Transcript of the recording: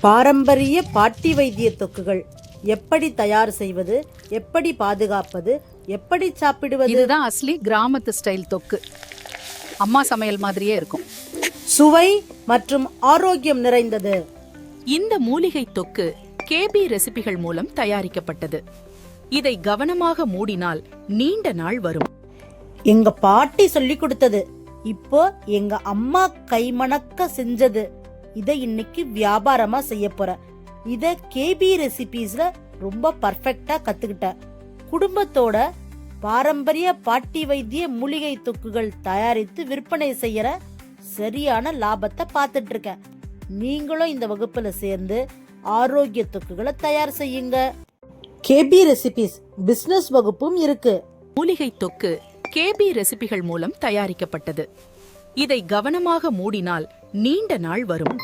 பாரம்பரிய பாட்டி வைத்திய தொக்குகள் எப்படி தயார் செய்வது, எப்படி பாதுகாப்பது, எப்படி சாப்பிடுவது? இதுதான் அஸ்லி கிராமத்து ஸ்டைல் தொக்கு. அம்மா சமையல் மாதிரியே இருக்கும். சுவை மற்றும் ஆரோக்கியம் நிறைந்தது. இந்த மூலிகை தொக்கு கேபி ரெசிபிகள் மூலம் தயாரிக்கப்பட்டது. இதை கவனமாக மூடினால் நீண்ட நாள் வரும். எங்க பாட்டி சொல்லி கொடுத்தது, இப்போ எங்க அம்மா கைமணக்க செஞ்சது. இதை இன்னைக்கு வியாபாரமா செய்ய போறேன். இத கேபி ரெசிபிஸ்ல ரொம்ப பர்ஃபெக்டா கத்துக்கிட்டேன். குடும்பத்தோட பாரம்பரிய பாட்டி வைத்திய மூலிகை தொக்குகள் தயாரித்து விற்பனை செய்யற சரியான லாபத்தை பார்த்துட்டு இருக்கேன். நீங்களும் இந்த வகுப்புல சேர்ந்து ஆரோக்கிய தொக்குகளை தயார் செய்யுங்க. கேபி ரெசிபிஸ் பிசினஸ் வகுப்பும் இருக்கு. மூலிகை தொக்கு கேபி ரெசிபிகள் மூலம் தயாரிக்கப்பட்டது. இதை கவனமாக மூடினால் நீண்ட நாள் வரும்.